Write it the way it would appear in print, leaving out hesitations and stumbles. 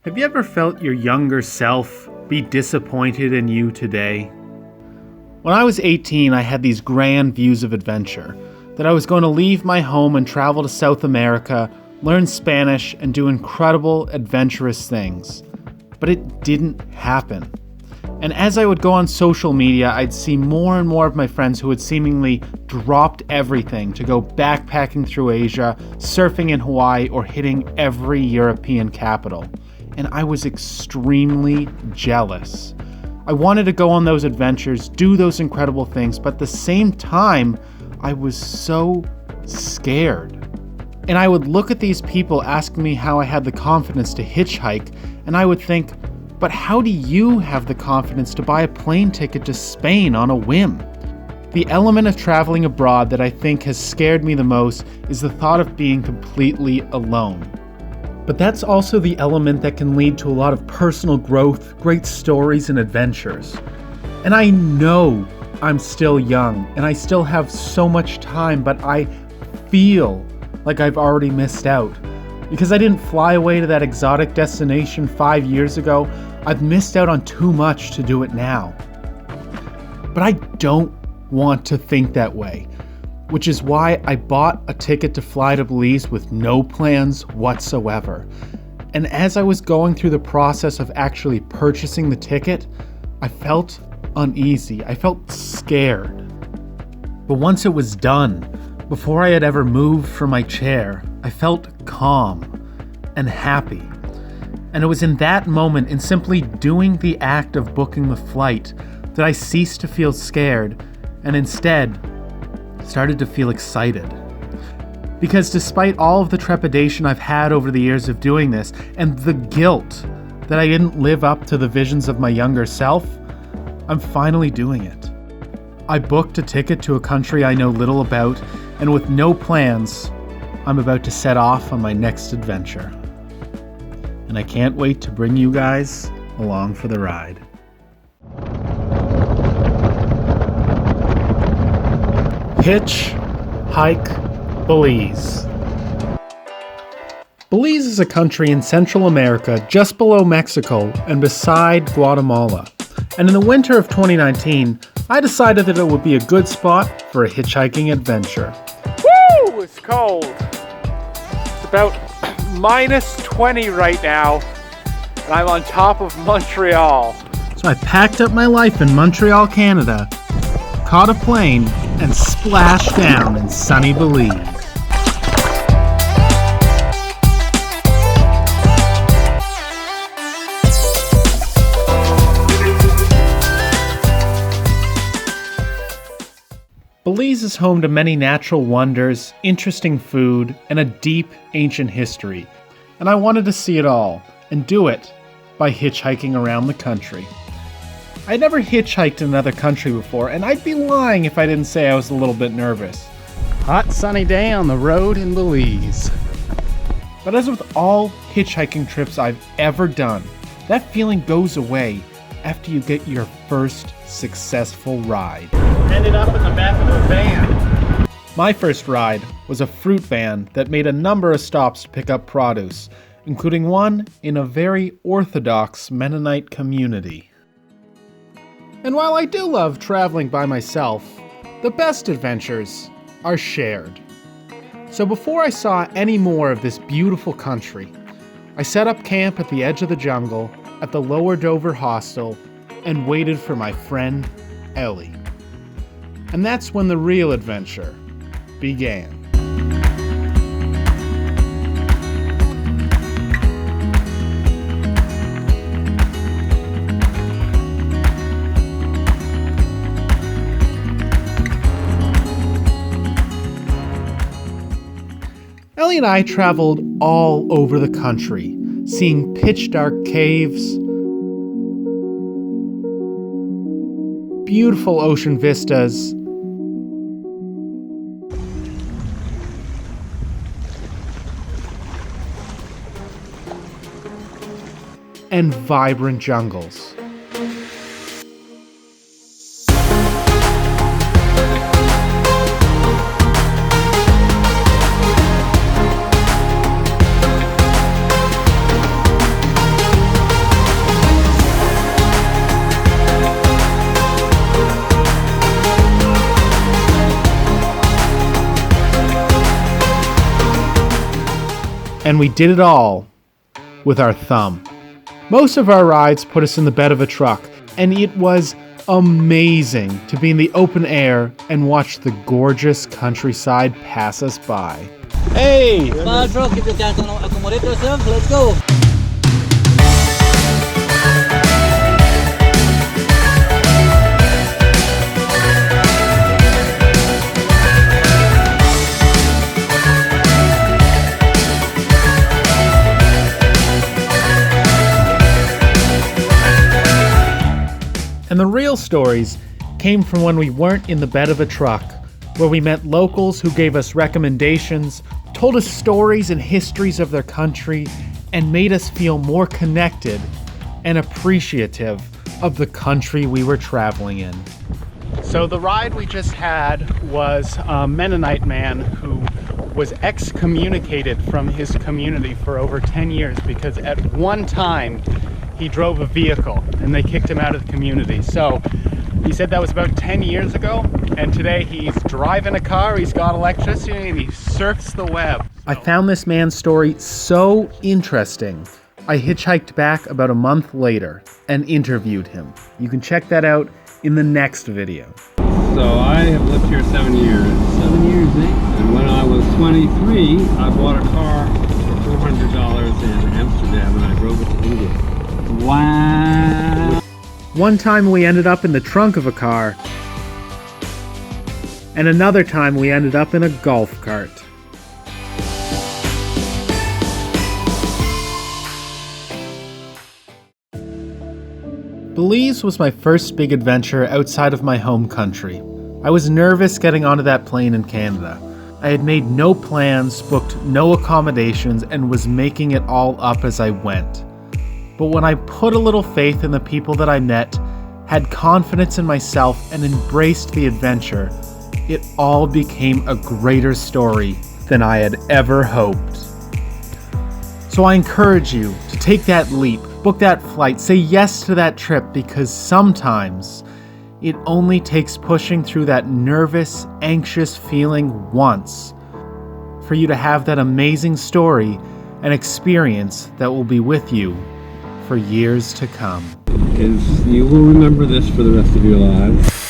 Have you ever felt your younger self be disappointed in you today? When I was 18, I had these grand views of adventure, that I was going to leave my home and travel to South America, learn Spanish, and do incredible, adventurous things. But it didn't happen. And as I would go on social media, I'd see more and more of my friends who had seemingly dropped everything to go backpacking through Asia, surfing in Hawaii, or hitting every European capital. And I was extremely jealous. I wanted to go on those adventures, do those incredible things, but at the same time, I was so scared. And I would look at these people asking me how I had the confidence to hitchhike, and I would think, but how do you have the confidence to buy a plane ticket to Spain on a whim? The element of traveling abroad that I think has scared me the most is the thought of being completely alone. But that's also the element that can lead to a lot of personal growth, great stories, and adventures. And I know I'm still young, and I still have so much time, but I feel like I've already missed out. Because I didn't fly away to that exotic destination 5 years ago, I've missed out on too much to do it now. But I don't want to think that way, which is why I bought a ticket to fly to Belize with no plans whatsoever. And as I was going through the process of actually purchasing the ticket, I felt uneasy. I felt scared. But once it was done, before I had ever moved from my chair, I felt calm and happy. And it was in that moment, in simply doing the act of booking the flight, that I ceased to feel scared and instead started to feel excited. Because despite all of the trepidation I've had over the years of doing this, and the guilt that I didn't live up to the visions of my younger self, I'm finally doing it. I booked a ticket to a country I know little about, and with no plans, I'm about to set off on my next adventure. And I can't wait to bring you guys along for the ride. Hitchhike Belize. Belize is a country in Central America just below Mexico and beside Guatemala. And in the winter of 2019, I decided that it would be a good spot for a hitchhiking adventure. Woo! It's cold. It's about minus 20 right now, and I'm on top of Montreal. So I packed up my life in Montreal, Canada, caught a plane, and splashed down in sunny Belize. Belize is home to many natural wonders, interesting food, and a deep, ancient history. And I wanted to see it all, and do it by hitchhiking around the country. I'd never hitchhiked in another country before, and I'd be lying if I didn't say I was a little bit nervous. Hot sunny day on the road in Belize. But as with all hitchhiking trips I've ever done, that feeling goes away after you get your first successful ride. Ended up in the back of a van. My first ride was a fruit van that made a number of stops to pick up produce, including one in a very orthodox Mennonite community. And while I do love traveling by myself, the best adventures are shared. So before I saw any more of this beautiful country, I set up camp at the edge of the jungle at the Lower Dover Hostel and waited for my friend Ellie. And that's when the real adventure began. Ellie and I traveled all over the country, seeing pitch-dark caves, beautiful ocean vistas, and vibrant jungles. And we did it all with our thumb. Most of our rides put us in the bed of a truck, and it was amazing to be in the open air and watch the gorgeous countryside pass us by. Hey! Small truck, if you can accommodate yourself, let's go. And the real stories came from when we weren't in the bed of a truck, where we met locals who gave us recommendations, told us stories and histories of their country, and made us feel more connected and appreciative of the country we were traveling in. So the ride we just had was a Mennonite man who was excommunicated from his community for over 10 years because at one time he drove a vehicle and they kicked him out of the community. So he said that was about 10 years ago, and today he's driving a car, he's got electricity, and he surfs the web. I found this man's story so interesting. I hitchhiked back about a month later and interviewed him. You can check that out in the next video. So I have lived here 7 years. 7 years, eh? And when I was 23, I bought a car for $400 in Amsterdam and I drove it to England. Wow. One time we ended up in the trunk of a car, and another time we ended up in a golf cart. Belize was my first big adventure outside of my home country. I was nervous getting onto that plane in Canada. I had made no plans, booked no accommodations, and was making it all up as I went. But when I put a little faith in the people that I met, had confidence in myself, and embraced the adventure, it all became a greater story than I had ever hoped. So I encourage you to take that leap, book that flight, say yes to that trip, because sometimes it only takes pushing through that nervous, anxious feeling once for you to have that amazing story and experience that will be with you for years to come. You will remember this for the rest of your lives.